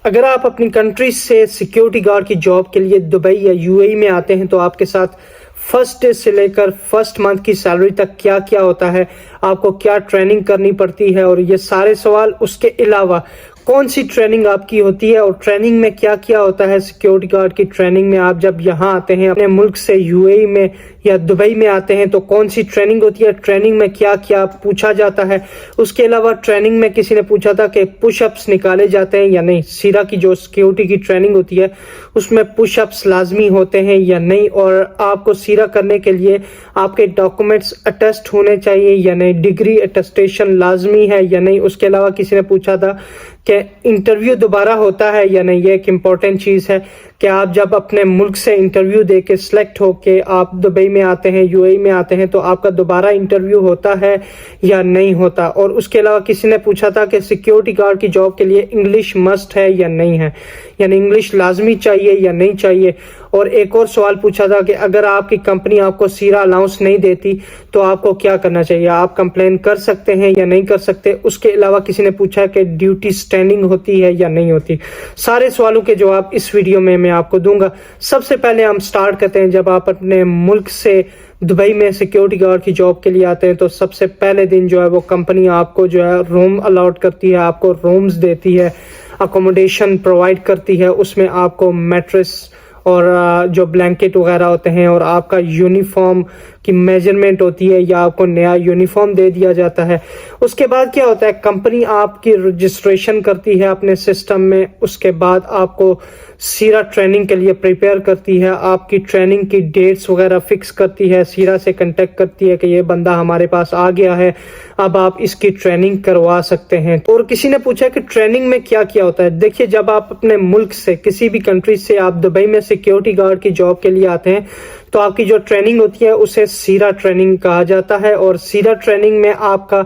اگر آپ اپنی کنٹری سے سیکیورٹی گارڈ کی جاب کے لیے دبئی یا یو اے ای میں آتے ہیں تو آپ کے ساتھ فرسٹ ڈے سے لے کر فرسٹ منتھ کی سیلری تک کیا کیا ہوتا ہے، آپ کو کیا ٹریننگ کرنی پڑتی ہے، اور یہ سارے سوال، اس کے علاوہ کون سی ٹریننگ آپ کی ہوتی ہے اور ٹریننگ میں کیا کیا ہوتا ہے۔ سیکیورٹی گارڈ کی ٹریننگ میں آپ جب یہاں آتے ہیں اپنے ملک سے یو اے ای میں یا دبئی میں آتے ہیں تو کون سی ٹریننگ ہوتی ہے، ٹریننگ میں کیا کیا پوچھا جاتا ہے۔ اس کے علاوہ ٹریننگ میں کسی نے پوچھا تھا کہ پش اپس نکالے جاتے ہیں یا نہیں، سیرا کی جو سیکیورٹی کی ٹریننگ ہوتی ہے اس میں پش اپس لازمی ہوتے ہیں یا نہیں، اور آپ کو سیرا کرنے کے لیے آپ کے ڈاکومنٹس اٹیسٹ ہونے چاہیے یا نہیں، ڈگری اٹیسٹیشن لازمی ہے یا نہیں۔ اس کے علاوہ کسی نے پوچھا تھا کہ انٹرویو دوبارہ ہوتا ہے یا نہیں۔ یہ ایک امپورٹنٹ چیز ہے کہ آپ جب اپنے ملک سے انٹرویو دے کے سلیکٹ ہو کے آپ دبئی میں آتے ہیں، یو اے ای میں آتے ہیں، تو آپ کا دوبارہ انٹرویو ہوتا ہے یا نہیں ہوتا۔ اور اس کے علاوہ کسی نے پوچھا تھا کہ سیکیورٹی گارڈ کی جاب کے لیے انگلش مسٹ ہے یا نہیں ہے، یعنی انگلش لازمی چاہیے یا نہیں چاہیے۔ اور ایک اور سوال پوچھا تھا کہ اگر آپ کی کمپنی آپ کو سیرا الاؤنس نہیں دیتی تو آپ کو کیا کرنا چاہیے، آپ کمپلین کر سکتے ہیں یا نہیں کر سکتے۔ اس کے علاوہ کسی نے پوچھا کہ ڈیوٹی سٹینڈنگ ہوتی ہے یا نہیں ہوتی۔ سارے سوالوں کے جواب اس ویڈیو میں آپ کو دوں گا۔ سب سے پہلے ہم سٹارٹ کرتے ہیں، جب آپ اپنے ملک سے دبئی میں سیکیورٹی گارڈ کی جاب کے لیے آتے ہیں تو سب سے پہلے دن جو ہے وہ کمپنی آپ کو جو ہے روم الاٹ کرتی ہے، آپ کو رومز دیتی ہے، اکوموڈیشن پرووائڈ کرتی ہے۔ اس میں آپ کو میٹریس اور جو بلینکٹ وغیرہ ہوتے ہیں، اور آپ کا یونیفارم کی میجرمنٹ ہوتی ہے یا آپ کو نیا یونیفارم دے دیا جاتا ہے۔ اس کے بعد کیا ہوتا ہے، کمپنی آپ کی رجسٹریشن کرتی ہے اپنے سسٹم میں۔ اس کے بعد آپ کو سیرا ٹریننگ کے لیے پریپیئر کرتی ہے، آپ کی ٹریننگ کی ڈیٹس وغیرہ فکس کرتی ہے، سیرا سے کنٹیکٹ کرتی ہے کہ یہ بندہ ہمارے پاس آ گیا ہے، اب آپ اس کی ٹریننگ کروا سکتے ہیں۔ اور کسی نے پوچھا کہ ٹریننگ میں کیا کیا ہوتا ہے۔ دیکھیے، جب آپ اپنے ملک سے کسی بھی کنٹری سے آپ دبئی میں سیکیورٹی گارڈ کی جاب کے لیے آتے ہیں تو آپ کی جو ٹریننگ ہوتی ہے اسے سیرا ٹریننگ کہا جاتا ہے، اور سیرا ٹریننگ میں آپ کا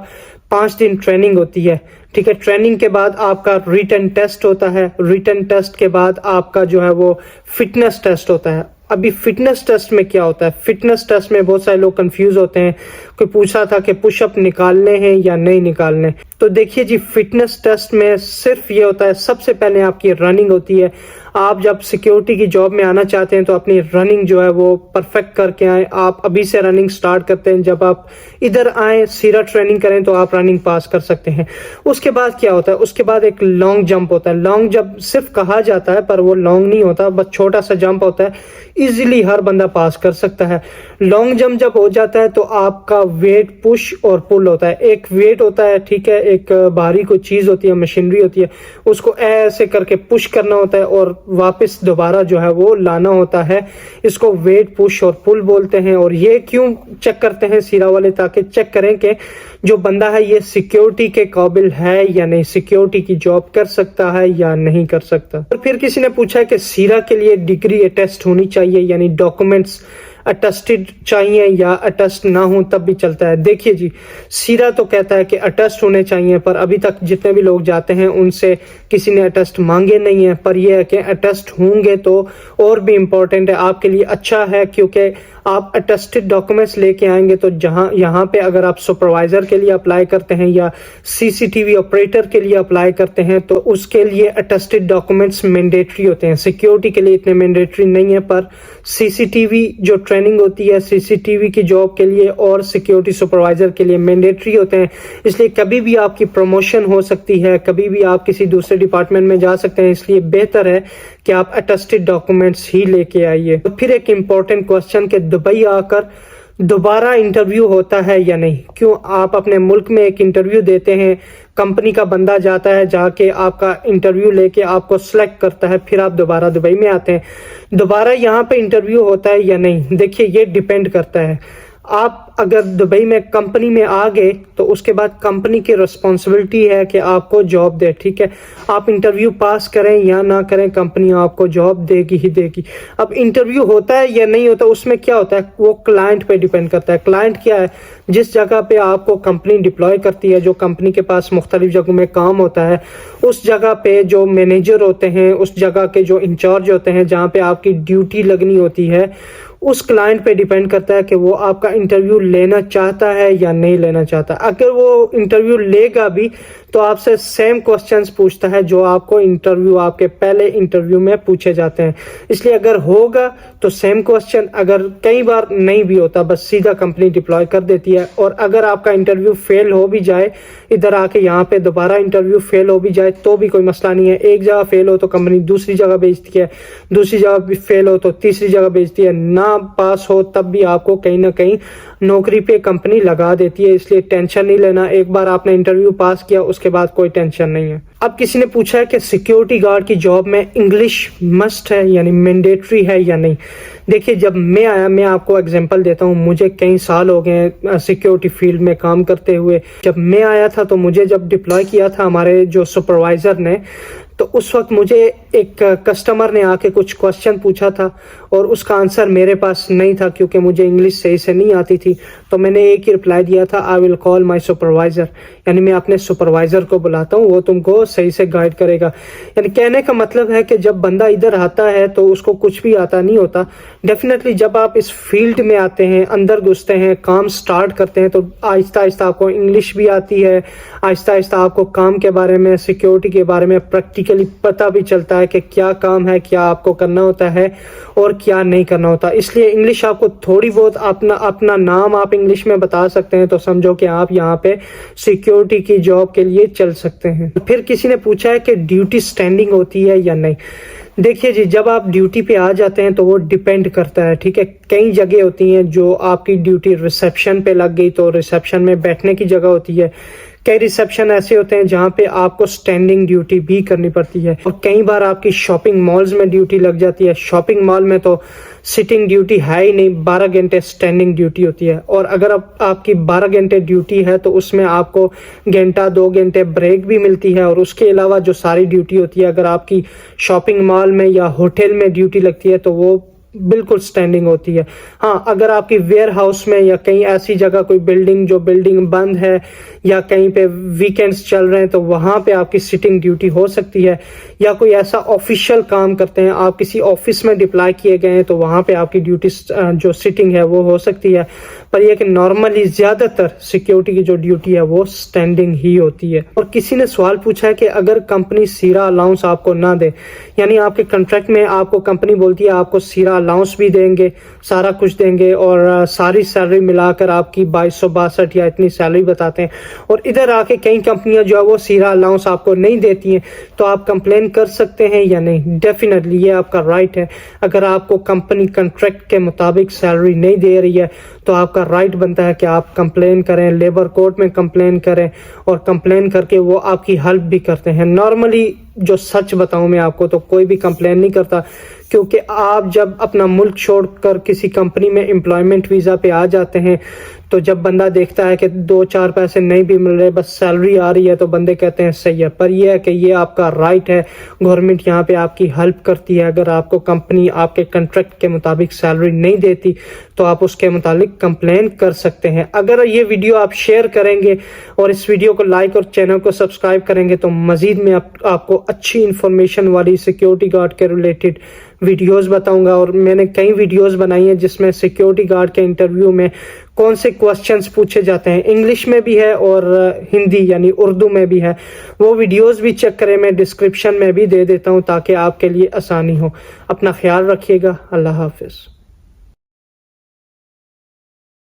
5 دن ٹریننگ ہوتی ہے، ٹھیک ہے۔ ٹریننگ کے بعد آپ کا ریٹن ٹیسٹ ہوتا ہے، ریٹن ٹیسٹ کے بعد آپ کا جو ہے وہ فٹنس ٹیسٹ ہوتا ہے۔ ابھی فٹنس ٹیسٹ میں کیا ہوتا ہے، فٹنس ٹیسٹ میں بہت سارے لوگ کنفیوز ہوتے ہیں، کوئی پوچھا تھا کہ پش اپ نکالنے ہیں یا نہیں نکالنے۔ تو دیکھیے جی، فٹنس ٹیسٹ میں صرف یہ ہوتا ہے، سب سے پہلے آپ کی رننگ ہوتی ہے۔ آپ جب سیکیورٹی کی جاب میں آنا چاہتے ہیں تو اپنی رننگ جو ہے وہ پرفیکٹ کر کے آئیں۔ آپ ابھی سے رننگ سٹارٹ کرتے ہیں، جب آپ ادھر آئیں سیرا ٹریننگ کریں تو آپ رننگ پاس کر سکتے ہیں۔ اس کے بعد کیا ہوتا ہے، اس کے بعد ایک لانگ جمپ ہوتا ہے۔ لانگ جمپ صرف کہا جاتا ہے پر وہ لانگ نہیں ہوتا، بس چھوٹا سا جمپ ہوتا ہے، ایزیلی ہر بندہ پاس کر سکتا ہے۔ لانگ جمپ جب ہو جاتا ہے تو آپ کا ویٹ پش اور پل ہوتا ہے۔ ایک ویٹ ہوتا ہے، ٹھیک ہے، ایک بھاری کوئی چیز ہوتی ہے، مشینری ہوتی ہے، اس کو ایسے کر کے پش کرنا ہوتا ہے اور واپس دوبارہ جو ہے وہ لانا ہوتا ہے۔ اس کو ویٹ پش اور پل بولتے ہیں۔ اور یہ کیوں چیک کرتے ہیں سیرا والے، تاکہ چیک کریں کہ جو بندہ ہے یہ سیکیورٹی کے قابل ہے یا نہیں، سیکیورٹی کی جاب کر سکتا ہے یا نہیں کر سکتا۔ اور پھر کسی نے پوچھا کہ سیرا کے لیے ڈگری اٹیسٹ ہونی چاہیے، یعنی ڈاکومنٹس اٹیسٹڈ چاہیے یا اٹیسٹ نہ ہوں تب بھی چلتا ہے۔ دیکھیے جی، سیرا تو کہتا ہے کہ اٹیسٹ ہونے چاہیے، پر ابھی تک جتنے بھی لوگ جاتے ہیں ان سے کسی نے اٹیسٹ مانگے نہیں ہیں۔ پر یہ ہے کہ اٹیسٹ ہوں گے تو اور بھی امپورٹنٹ ہے، آپ کے لیے اچھا ہے، کیونکہ آپ اٹیسٹڈ ڈاکومنٹس لے کے آئیں گے تو یہاں پہ اگر آپ سپروائزر کے لیے اپلائی کرتے ہیں یا سی سی ٹی وی آپریٹر کے لیے اپلائی کرتے ہیں تو اس کے لیے اٹیسٹڈ ڈاکومنٹس مینڈیٹری ہوتے ہیں۔ سیکیورٹی کے لیے اتنے مینڈیٹری نہیں ہے، پر سی سی ٹی وی جو ٹریننگ ہوتی ہے سی سی ٹی وی کی جاب کے لیے اور سیکیورٹی سپروائزر کے لیے مینڈیٹری ہوتے ہیں۔ اس لیے کبھی بھی آپ کی پروموشن ہو سکتی ہے، کبھی بھی آپ کسی دوسرے ڈپارٹمنٹ میں جا سکتے ہیں، اس لیے بہتر ہے کہ آپ اٹیسٹڈ ڈاکومنٹس ہی لے کے آئیے۔ پھر ایک امپورٹنٹ کوسچن کہ دبئی آ کر دوبارہ انٹرویو ہوتا ہے یا نہیں۔ کیوں، آپ اپنے ملک میں ایک انٹرویو دیتے ہیں، کمپنی کا بندہ جاتا ہے، جا کے آپ کا انٹرویو لے کے آپ کو سلیکٹ کرتا ہے، پھر آپ دوبارہ دبئی میں آتے ہیں، دوبارہ یہاں پہ انٹرویو ہوتا ہے یا نہیں۔ دیکھیے، یہ ڈیپینڈ کرتا ہے، آپ اگر دبئی میں کمپنی میں آ گئے تو اس کے بعد کمپنی کی رسپانسبلٹی ہے کہ آپ کو جاب دے، ٹھیک ہے۔ آپ انٹرویو پاس کریں یا نہ کریں، کمپنی آپ کو جاب دے گی ہی دے گی۔ اب انٹرویو ہوتا ہے یا نہیں ہوتا، اس میں کیا ہوتا ہے، وہ کلائنٹ پہ ڈیپینڈ کرتا ہے۔ کلائنٹ کیا ہے، جس جگہ پہ آپ کو کمپنی ڈپلوائے کرتی ہے، جو کمپنی کے پاس مختلف جگہوں میں کام ہوتا ہے، اس جگہ پہ جو مینیجر ہوتے ہیں، اس جگہ کے جو انچارج ہوتے ہیں، جہاں پہ آپ کی ڈیوٹی لگنی ہوتی ہے، اس کلائنٹ پہ ڈیپینڈ کرتا ہے کہ وہ آپ کا انٹرویو لینا چاہتا ہے یا نہیں لینا چاہتا۔ اگر وہ انٹرویو لے گا بھی تو آپ سے سیم کوسچنز پوچھتا ہے جو آپ کو آپ کے پہلے انٹرویو میں پوچھے جاتے ہیں. اس لیے اگر ہوگا تو سیم کوسچن، اگر کئی بار نہیں بھی ہوتا بس سیدھا کمپنی ڈپلوائے کر دیتی ہے. اور اگر آپ کا انٹرویو فیل ہو بھی جائے، ادھر آ کے یہاں پہ دوبارہ انٹرویو فیل ہو بھی جائے تو بھی کوئی مسئلہ نہیں ہے. ایک جگہ فیل ہو تو کمپنی دوسری جگہ بھیجتی ہے، دوسری جگہ بھی فیل ہو تو تیسری جگہ بھیجتی ہے. نہ پاس ہو تب بھی آپ کو کہیں نہ کہیں نوکری پہ کمپنی لگا دیتی ہے. اس لیے ٹینشن نہیں لینا، ایک بار آپ نے انٹرویو پاس کیا اس کے بعد کوئی ٹینشن نہیں ہے. اب کسی نے پوچھا ہے کہ سیکیورٹی گارڈ کی جاب میں انگلش مسٹ ہے یعنی مینڈیٹری ہے یا نہیں. دیکھیے جب میں آیا، میں آپ کو اگزامپل دیتا ہوں، مجھے کئی سال ہو گئے سیکیورٹی فیلڈ میں کام کرتے ہوئے. جب میں آیا تھا تو مجھے جب ڈپلوائے کیا تھا ہمارے جو سپروائزر نے، تو اس وقت مجھے ایک کسٹمر نے آ کے کچھ کوسچن پوچھا تھا اور اس کا آنسر میرے پاس نہیں تھا کیونکہ مجھے انگلش صحیح سے نہیں آتی تھی. تو میں نے ایک ہی رپلائی دیا تھا، آئی ول کال مائی سپروائزر، یعنی میں اپنے سپروائزر کو بلاتا ہوں، وہ تم کو صحیح سے گائیڈ کرے گا. یعنی کہنے کا مطلب ہے کہ جب بندہ ادھر آتا ہے تو اس کو کچھ بھی آتا نہیں ہوتا. ڈیفینیٹلی جب آپ اس فیلڈ میں آتے ہیں، اندر گھستے ہیں، کام سٹارٹ کرتے ہیں تو آہستہ آہستہ آپ کو انگلش بھی آتی ہے، آہستہ آہستہ آپ کو کام کے بارے میں، سیکیورٹی کے بارے میں پریکٹیکلی پتہ بھی چلتا ہے کہ کیا کام ہے، کیا آپ کو کرنا ہوتا ہے اور کیا نہیں کرنا ہوتا. اس لیے انگلش آپ کو تھوڑی بہت اپنا نام آپ انگلش میں بتا سکتے ہیں تو سمجھو کہ آپ یہاں پہ سیکیورٹی کی جاب کے لیے چل سکتے ہیں. پھر کسی نے پوچھا ہے کہ ڈیوٹی سٹینڈنگ ہوتی ہے یا نہیں. دیکھیے جی، جب آپ ڈیوٹی پہ آ جاتے ہیں تو وہ ڈیپینڈ کرتا ہے، ٹھیک ہے. کئی جگہ ہوتی ہیں جو آپ کی ڈیوٹی ریسیپشن پہ لگ گئی تو ریسیپشن میں بیٹھنے کی جگہ ہوتی ہے. کئی ریسیپشن ایسے ہوتے ہیں جہاں پہ آپ کو سٹینڈنگ ڈیوٹی بھی کرنی پڑتی ہے. اور کئی بار آپ کی شاپنگ مالز میں ڈیوٹی لگ جاتی ہے. شاپنگ مال میں تو سٹنگ ڈیوٹی ہے ہی نہیں، 12 گھنٹے سٹینڈنگ ڈیوٹی ہوتی ہے. اور اگر آپ کی 12 گھنٹے ڈیوٹی ہے تو اس میں آپ کو گھنٹہ 2 گھنٹے بریک بھی ملتی ہے. اور اس کے علاوہ جو ساری ڈیوٹی ہوتی ہے، اگر آپ کی شاپنگ مال میں یا ہوٹل میں ڈیوٹی لگتی ہے تو وہ بالکل سٹینڈنگ ہوتی ہے. ہاں، اگر آپ کی ویئر ہاؤس میں یا کہیں ایسی جگہ کوئی بلڈنگ بند ہے یا کہیں پہ ویکینڈز چل رہے ہیں تو وہاں پہ آپ کی سٹنگ ڈیوٹی ہو سکتی ہے. یا کوئی ایسا آفیشیل کام کرتے ہیں، آپ کسی آفس میں ڈپلائی کیے گئے ہیں تو وہاں پہ آپ کی ڈیوٹی جو سٹنگ ہے وہ ہو سکتی ہے. پر یہ کہ نارملی زیادہ تر سیکیورٹی کی جو ڈیوٹی ہے وہ سٹینڈنگ ہی ہوتی ہے. اور کسی نے سوال پوچھا ہے کہ اگر کمپنی سیرا الاؤنس آپ کو نہ دے، یعنی آپ کے کنٹریکٹ میں آپ کو کمپنی بولتی ہے آپ کو سیرا الاؤنس بھی دیں گے، سارا کچھ دیں گے اور ساری سیلری ملا کر آپ کی 2262 یا اتنی سیلری بتاتے ہیں، اور ادھر آ کے کئی کمپنیاں جو ہے وہ سیرا الاؤنس آپ کو نہیں دیتی ہیں، تو آپ کمپلین کر سکتے ہیں یا نہیں؟ ڈیفینیٹلی یہ آپ کا رائٹ ہے. اگر آپ کو کمپنی کنٹریکٹ کے مطابق سیلری نہیں دے رہی ہے تو آپ کا رائٹ بنتا ہے کہ آپ کمپلین کریں، لیبر کورٹ میں کمپلین کریں، اور کمپلین کر کے وہ آپ کی ہیلپ بھی کرتے ہیں. نارملی جو سچ بتاؤں میں آپ کو تو کوئی بھی کمپلین نہیں کرتا، کیونکہ آپ جب اپنا ملک چھوڑ کر کسی کمپنی میں امپلائمنٹ ویزا پہ آ جاتے ہیں تو جب بندہ دیکھتا ہے کہ 2-4 پیسے نہیں بھی مل رہے، بس سیلری آ رہی ہے، تو بندے کہتے ہیں صحیح ہے. پر یہ ہے کہ یہ آپ کا رائٹ ہے، گورنمنٹ یہاں پہ آپ کی ہیلپ کرتی ہے. اگر آپ کو کمپنی آپ کے کنٹریکٹ کے مطابق سیلری نہیں دیتی تو آپ اس کے متعلق کمپلین کر سکتے ہیں. اگر یہ ویڈیو آپ شیئر کریں گے اور اس ویڈیو کو لائک اور چینل کو سبسکرائب کریں گے تو مزید میں آپ کو اچھی انفارمیشن والی سیکیورٹی گارڈ کے ریلیٹڈ ویڈیوز بتاؤں گا. اور میں نے کئی ویڈیوز بنائی ہیں جس میں سیکیورٹی گارڈ کے انٹرویو میں کون سے کوسچنز پوچھے جاتے ہیں، انگلش میں بھی ہے اور ہندی یعنی اردو میں بھی ہے. وہ ویڈیوز بھی چیک کریں، میں ڈسکرپشن میں بھی دے دیتا ہوں تاکہ آپ کے لیے آسانی ہو. اپنا خیال رکھیے گا. اللہ حافظ.